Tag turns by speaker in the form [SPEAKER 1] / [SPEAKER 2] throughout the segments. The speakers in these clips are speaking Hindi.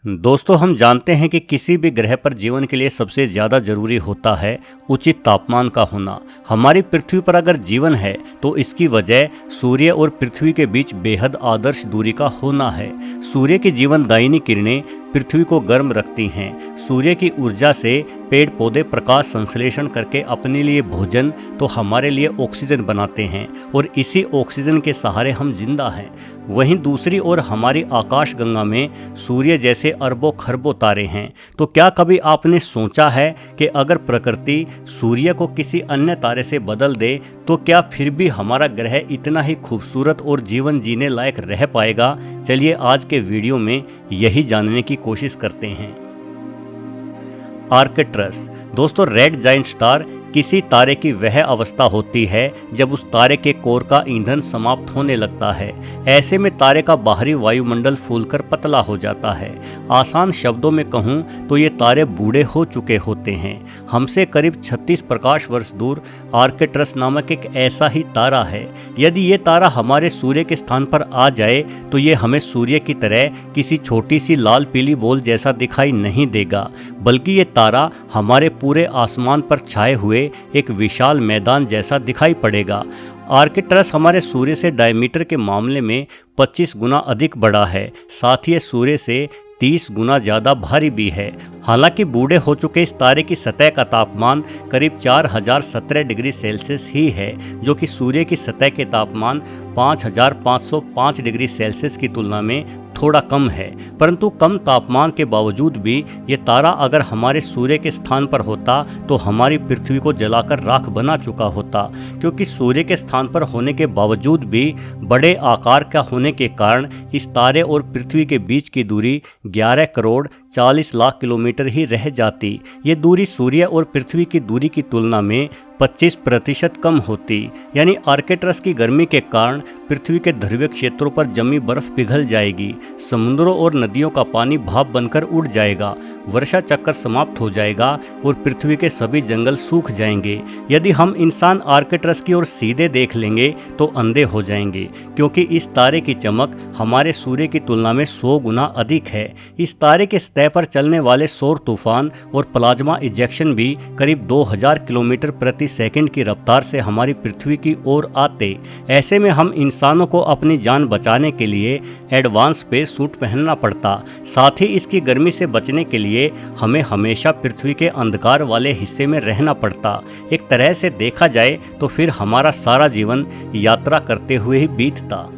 [SPEAKER 1] दोस्तों, हम जानते हैं कि किसी भी ग्रह पर जीवन के लिए सबसे ज़्यादा जरूरी होता है उचित तापमान का होना। हमारी पृथ्वी पर अगर जीवन है तो इसकी वजह सूर्य और पृथ्वी के बीच बेहद आदर्श दूरी का होना है। सूर्य की जीवनदायिनी किरणें पृथ्वी को गर्म रखती हैं। सूर्य की ऊर्जा से पेड़ पौधे प्रकाश संश्लेषण करके अपने लिए भोजन तो हमारे लिए ऑक्सीजन बनाते हैं और इसी ऑक्सीजन के सहारे हम जिंदा हैं। वहीं दूसरी ओर हमारी आकाशगंगा में सूर्य जैसे अरबों खरबों तारे हैं। तो क्या कभी आपने सोचा है कि अगर प्रकृति सूर्य को किसी अन्य तारे से बदल दे तो क्या फिर भी हमारा ग्रह इतना ही खूबसूरत और जीवन जीने लायक रह पाएगा? चलिए आज के वीडियो में यही जानने की कोशिश करते हैं। आर्कट्रस दोस्तों, रेड जायंट स्टार किसी तारे की वह अवस्था होती है जब उस तारे के कोर का ईंधन समाप्त होने लगता है। ऐसे में तारे का बाहरी वायुमंडल फूलकर पतला हो जाता है। आसान शब्दों में कहूँ तो ये तारे बूढ़े हो चुके होते हैं। हमसे करीब 36 प्रकाश वर्ष दूर आर्कट्रस नामक एक ऐसा ही तारा है। यदि ये तारा हमारे सूर्य के स्थान पर आ जाए तो ये हमें सूर्य की तरह किसी छोटी सी लाल पीली बॉल जैसा दिखाई नहीं देगा, बल्कि ये तारा हमारे पूरे आसमान पर छाए हुए एक विशाल मैदान जैसा दिखाई पड़ेगा। आर्कट्रस हमारे सूर्य से डायमीटर के मामले में 25 गुना अधिक बड़ा है। साथ ही सूर्य से 30 गुना ज़्यादा भारी भी है। हालांकि बूढ़े हो चुके इस तारे की सतह का तापमान करीब 4017 डिग्री सेल्सियस ही है, जो कि सूर्य की सतह के तापमान 5505 डिग्री सेल्सियस की तुलना में थोड़ा कम है। परंतु कम तापमान के बावजूद भी ये तारा अगर हमारे सूर्य के स्थान पर होता तो हमारी पृथ्वी को जलाकर राख बना चुका होता, क्योंकि सूर्य के स्थान पर होने के बावजूद भी बड़े आकार का होने के कारण इस तारे और पृथ्वी के बीच की दूरी 11 करोड़ 40 लाख किलोमीटर ही रह जाती। ये दूरी सूर्य और पृथ्वी की दूरी की तुलना में 25% कम होती। यानी आर्कट्रस की गर्मी के कारण पृथ्वी के ध्रुवीय क्षेत्रों पर जमी बर्फ पिघल जाएगी, समुद्रों और नदियों का पानी भाप बनकर उड़ जाएगा, वर्षा चक्र समाप्त हो जाएगा और पृथ्वी के सभी जंगल सूख जाएंगे। यदि हम इंसान आर्कट्रस की ओर सीधे देख लेंगे तो अंधे हो जाएंगे, क्योंकि इस तारे की चमक हमारे सूर्य की तुलना में 100 गुना अधिक है। इस तारे के सतह पर चलने वाले सौर तूफान और प्लाज्मा इजेक्शन भी करीब 2000 किलोमीटर प्रति सेकंड की रफ्तार से हमारी पृथ्वी की ओर आते। ऐसे में हम इंसानों को अपनी जान बचाने के लिए एडवांस स्पेस सूट पहनना पड़ता। साथ ही इसकी गर्मी से बचने के लिए हमें हमेशा पृथ्वी के अंधकार वाले हिस्से में रहना पड़ता। एक तरह से देखा जाए तो फिर हमारा सारा जीवन यात्रा करते हुए ही बीतता।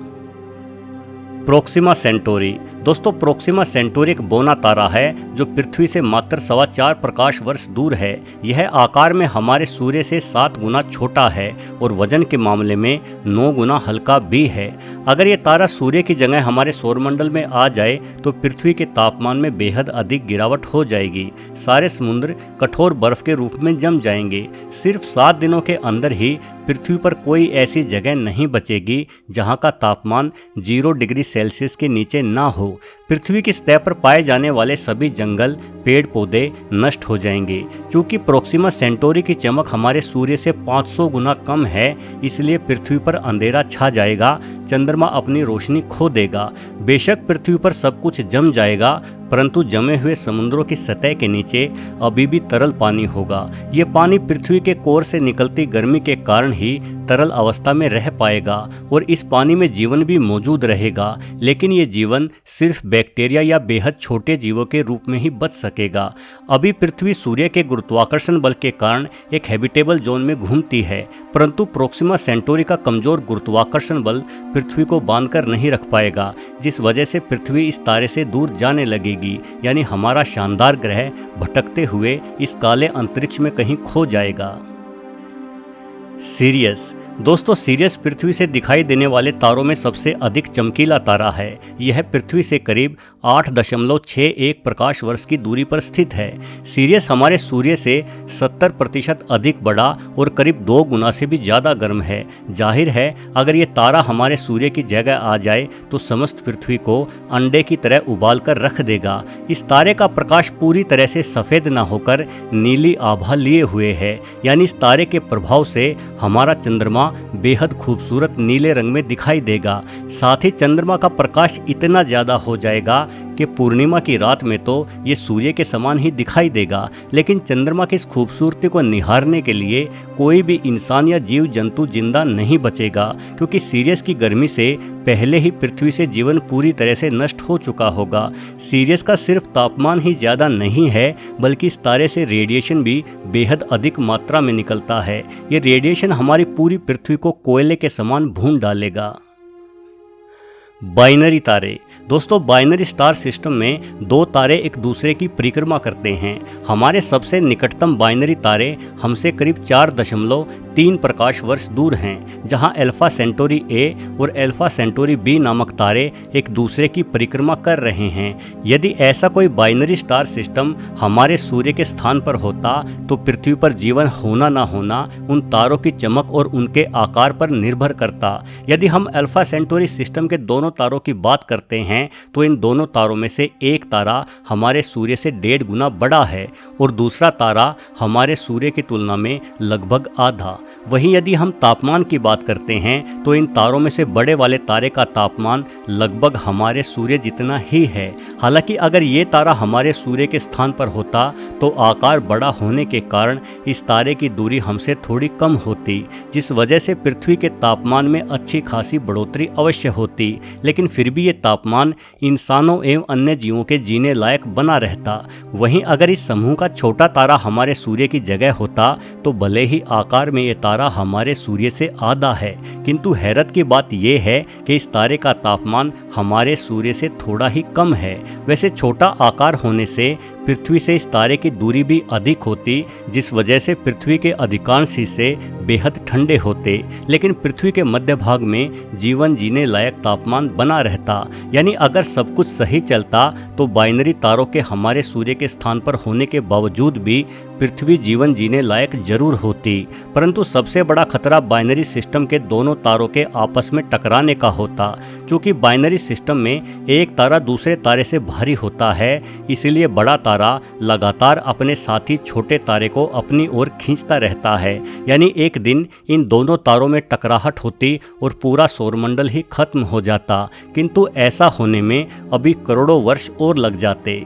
[SPEAKER 1] प्रोक्सिमा सेंटोरी दोस्तों, प्रोक्सिमा सेंटोरी एक बौना तारा है जो पृथ्वी से मात्र 4.25 प्रकाश वर्ष दूर है। यह आकार में हमारे सूर्य से 7 गुना छोटा है और वजन के मामले में 9 गुना हल्का भी है। अगर ये तारा सूर्य की जगह हमारे सौरमंडल में आ जाए तो पृथ्वी के तापमान में बेहद अधिक गिरावट हो जाएगी। सारे समुद्र कठोर बर्फ के रूप में जम जाएंगे। सिर्फ 7 दिनों के अंदर ही पृथ्वी पर कोई ऐसी जगह नहीं बचेगी जहाँ का तापमान 0 डिग्री सेल्सियस के नीचे ना हो। पृथ्वी की सतह पर पाए जाने वाले सभी जंगल पेड़ पौधे नष्ट हो जाएंगे। क्योंकि प्रोक्सिमा सेंटोरी की चमक हमारे सूर्य से 500 गुना कम है, इसलिए पृथ्वी पर अंधेरा छा जाएगा, चंद्रमा अपनी रोशनी खो देगा। बेशक पृथ्वी पर सब कुछ जम जाएगा, परंतु जमे हुए समुद्रों की सतह के नीचे अभी भी तरल पानी होगा। ये पानी पृथ्वी के कोर से निकलती गर्मी के कारण ही तरल अवस्था में रह पाएगा और इस पानी में जीवन भी मौजूद रहेगा, लेकिन ये जीवन सिर्फ बैक्टीरिया या बेहद छोटे जीवों के रूप में ही बच सकेगा। अभी पृथ्वी सूर्य के गुरुत्वाकर्षण बल के कारण एक हैबिटेबल जोन में घूमती है, परंतु प्रोक्सिमा सेंटोरी का कमजोर गुरुत्वाकर्षण बल पृथ्वी को बांधकर नहीं रख पाएगा, जिस वजह से पृथ्वी इस तारे से दूर जाने लगेगी। यानी हमारा शानदार ग्रह भटकते हुए इस काले अंतरिक्ष में कहीं खो जाएगा। सीरियस दोस्तों, सीरियस पृथ्वी से दिखाई देने वाले तारों में सबसे अधिक चमकीला तारा है। यह पृथ्वी से करीब 8.61 प्रकाश वर्ष की दूरी पर स्थित है। सीरियस हमारे सूर्य से 70% अधिक बड़ा और करीब 2 गुना से भी ज़्यादा गर्म है। जाहिर है अगर ये तारा हमारे सूर्य की जगह आ जाए तो समस्त पृथ्वी को अंडे की तरह उबाल कर रख देगा। इस तारे का प्रकाश पूरी तरह से सफ़ेद न होकर नीली आभा लिए हुए है। यानी इस तारे के प्रभाव से हमारा चंद्रमा बेहद खूबसूरत नीले रंग में दिखाई देगा। साथ ही चंद्रमा का प्रकाश इतना ज्यादा हो जाएगा कि पूर्णिमा की रात में तो ये सूर्य के समान ही दिखाई देगा, लेकिन चंद्रमा की इस खूबसूरती को निहारने के लिए कोई भी इंसान या जीव जंतु जिंदा नहीं बचेगा, क्योंकि सीरियस की गर्मी से पहले ही पृथ्वी से जीवन पूरी तरह से नष्ट हो चुका होगा। सीरियस का सिर्फ तापमान ही ज़्यादा नहीं है, बल्कि इस तारे से रेडिएशन भी बेहद अधिक मात्रा में निकलता है। ये रेडिएशन हमारी पूरी पृथ्वी को कोयले के समान भून डालेगा। बाइनरी तारे। दोस्तों, बाइनरी स्टार सिस्टम में दो तारे एक दूसरे की परिक्रमा करते हैं। हमारे सबसे निकटतम बाइनरी तारे हमसे करीब 4.3 प्रकाश वर्ष दूर हैं, जहां अल्फा सेंटोरी ए और अल्फा सेंटोरी बी नामक तारे एक दूसरे की परिक्रमा कर रहे हैं। यदि ऐसा कोई बाइनरी स्टार सिस्टम हमारे सूर्य के स्थान पर होता तो पृथ्वी पर जीवन होना ना होना उन तारों की चमक और उनके आकार पर निर्भर करता। यदि हम अल्फा सेंटोरी सिस्टम के दोनों तारों की बात करते हैं तो इन दोनों तारों में से एक तारा हमारे सूर्य से 1.5 गुना बड़ा है और दूसरा तारा हमारे सूर्य की तुलना में लगभग आधा। वहीं यदि हम तापमान की बात करते हैं तो इन तारों में से बड़े वाले तारे का तापमान लगभग हमारे सूर्य जितना ही है। हालांकि अगर ये तारा हमारे सूर्य के स्थान पर होता तो आकार बड़ा होने के कारण इस तारे की दूरी हमसे थोड़ी कम होती, जिस वजह से पृथ्वी के तापमान में अच्छी खासी बढ़ोतरी अवश्य होती, लेकिन फिर भी ये तापमान इंसानों एवं अन्य जीवों के जीने लायक बना रहता। वहीं अगर इस समूह का छोटा तारा हमारे सूर्य की जगह होता तो भले ही आकार में ये तारा हमारे सूर्य से आधा है, किंतु हैरत की बात यह है कि इस तारे का तापमान हमारे सूर्य से थोड़ा ही कम है। वैसे छोटा आकार होने से पृथ्वी से इस तारे की दूरी भी अधिक होती, जिस वजह से पृथ्वी के अधिकांश हिस्से बेहद ठंडे होते, लेकिन पृथ्वी के मध्य भाग में जीवन जीने लायक तापमान बना रहता। यानी अगर सब कुछ सही चलता तो बाइनरी तारों के हमारे सूर्य के स्थान पर होने के बावजूद भी पृथ्वी जीवन जीने लायक जरूर होती। परंतु सबसे बड़ा खतरा बाइनरी सिस्टम के दोनों तारों के आपस में टकराने का होता। क्योंकि बाइनरी सिस्टम में एक तारा दूसरे तारे से भारी होता है, इसलिए बड़ा तारा लगातार अपने साथी छोटे तारे को अपनी ओर खींचता रहता है। यानी एक दिन इन दोनों तारों में टकराहट होती और पूरा सौरमंडल ही खत्म हो जाता, किंतु ऐसा होने में अभी करोड़ों वर्ष और लग जाते।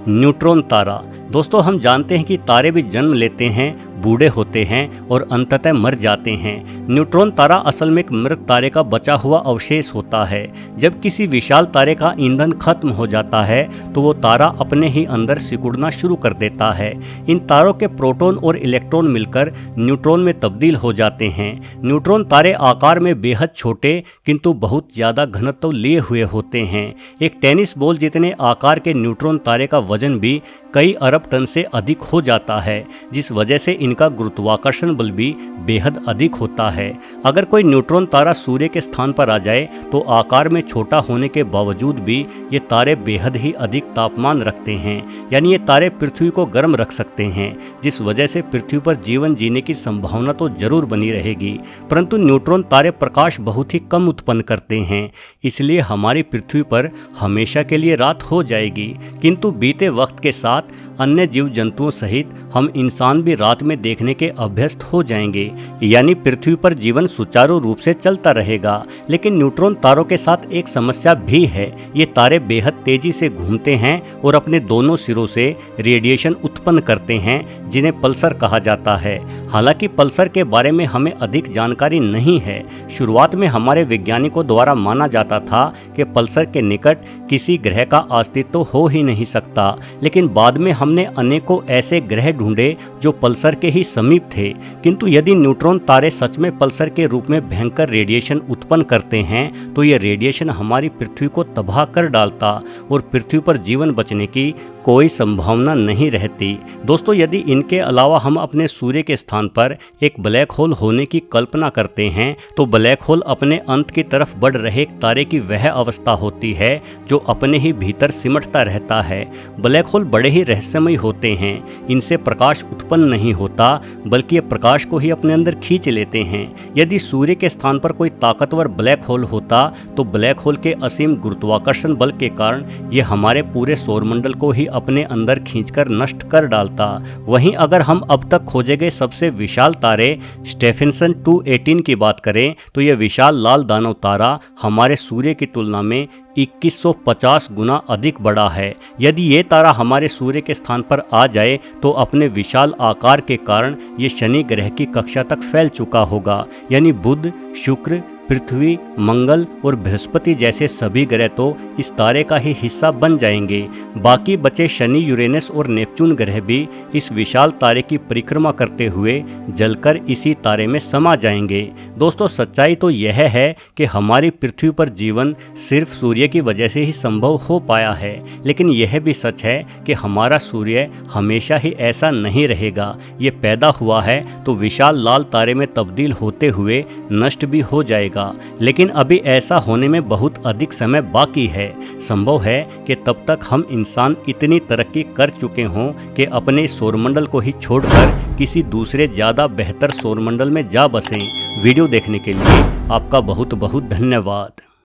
[SPEAKER 1] न्यूट्रॉन तारा। दोस्तों, हम जानते हैं कि तारे भी जन्म लेते हैं, बूढ़े होते हैं और अंततः मर जाते हैं। न्यूट्रॉन तारा असल में एक मृत तारे का बचा हुआ अवशेष होता है। जब किसी विशाल तारे का ईंधन खत्म हो जाता है तो वो तारा अपने ही अंदर सिकुड़ना शुरू कर देता है। इन तारों के प्रोटॉन और इलेक्ट्रॉन मिलकर न्यूट्रॉन में तब्दील हो जाते हैं। न्यूट्रॉन तारे आकार में बेहद छोटे किंतु बहुत ज़्यादा घनत्व लिए हुए होते हैं। एक टेनिस बॉल जितने आकार के न्यूट्रॉन तारे का वजन भी कई अरब टन से अधिक हो जाता है, जिस वजह से इनका गुरुत्वाकर्षण बल भी बेहद अधिक होता है। अगर कोई न्यूट्रॉन तारा सूर्य के स्थान पर आ जाए तो आकार में छोटा होने के बावजूद भी ये तारे बेहद ही अधिक तापमान रखते हैं। यानी ये तारे पृथ्वी को गर्म रख सकते हैं, जिस वजह से पृथ्वी पर जीवन जीने की संभावना तो जरूर बनी रहेगी। परंतु न्यूट्रॉन तारे प्रकाश बहुत ही कम उत्पन्न करते हैं, इसलिए हमारी पृथ्वी पर हमेशा के लिए रात हो जाएगी। किंतु बीते वक्त के साथ अन्य जीव जंतुओं सहित हम इंसान भी रात में देखने के अभ्यस्त हो जाएंगे। यानी पृथ्वी पर जीवन सुचारू रूप से चलता रहेगा। लेकिन न्यूट्रॉन तारों के साथ एक समस्या भी है। ये तारे बेहद तेजी से घूमते हैं और अपने दोनों सिरों से रेडिएशन उत्पन्न करते हैं, जिन्हें पल्सर कहा जाता है। हालांकि पल्सर के बारे में हमें अधिक जानकारी नहीं है। शुरुआत में हमारे वैज्ञानिकों द्वारा माना जाता था कि पल्सर के निकट किसी ग्रह का अस्तित्व हो ही नहीं सकता, लेकिन बाद में हमने अनेकों ऐसे ग्रह ढूंढे जो पल्सर के ही समीप थे। किंतु यदि न्यूट्रॉन तारे सच में पल्सर के रूप में भयंकर रेडिएशन उत्पन्न करते हैं तो यह रेडिएशन हमारी पृथ्वी को तबाह कर डालता और पृथ्वी पर जीवन बचने की कोई संभावना नहीं रहती। दोस्तों, यदि इनके अलावा हम अपने सूर्य के स्थान पर एक ब्लैक होल होने की कल्पना करते हैं तो ब्लैक होल अपने अंत की तरफ बढ़ रहे एक तारे की वह अवस्था होती है जो अपने ही भीतर सिमटता रहता है। ब्लैक होल बड़े ही रहस्यमय होते हैं। इनसे प्रकाश उत्पन्न नहीं होता, बल्कि ये प्रकाश को ही अपने अंदर खींच लेते हैं। यदि सूर्य के स्थान पर कोई ताकतवर ब्लैक होल होता तो ब्लैक होल के असीम गुरुत्वाकर्षण बल के कारण ये हमारे पूरे सौरमंडल को ही अपने अंदर खींचकर नष्ट कर डालता। वहीं अगर हम अब तक खोजे गए सबसे विशाल तारे स्टेफेनसन 218 की बात करें तो यह विशाल लाल दानव तारा हमारे सूर्य की तुलना में 2150 गुना अधिक बड़ा है। यदि ये तारा हमारे सूर्य के स्थान पर आ जाए तो अपने विशाल आकार के कारण ये शनि ग्रह की कक्षा तक फैल चुका होगा, यानी बुध, शुक्र, पृथ्वी, मंगल और बृहस्पति जैसे सभी ग्रह तो इस तारे का ही हिस्सा बन जाएंगे। बाकी बचे शनि, यूरेनस और नेपच्यून ग्रह भी इस विशाल तारे की परिक्रमा करते हुए जलकर इसी तारे में समा जाएंगे। दोस्तों, सच्चाई तो यह है कि हमारी पृथ्वी पर जीवन सिर्फ सूर्य की वजह से ही संभव हो पाया है, लेकिन यह भी सच है कि हमारा सूर्य हमेशा ही ऐसा नहीं रहेगा। ये पैदा हुआ है तो विशाल लाल तारे में तब्दील होते हुए नष्ट भी हो जाएगा, लेकिन अभी ऐसा होने में बहुत अधिक समय बाकी है। संभव है कि तब तक हम इंसान इतनी तरक्की कर चुके हों कि अपने सौरमंडल को ही छोड़कर किसी दूसरे ज़्यादा बेहतर सौरमंडल में जा बसें। वीडियो देखने के लिए आपका बहुत बहुत धन्यवाद।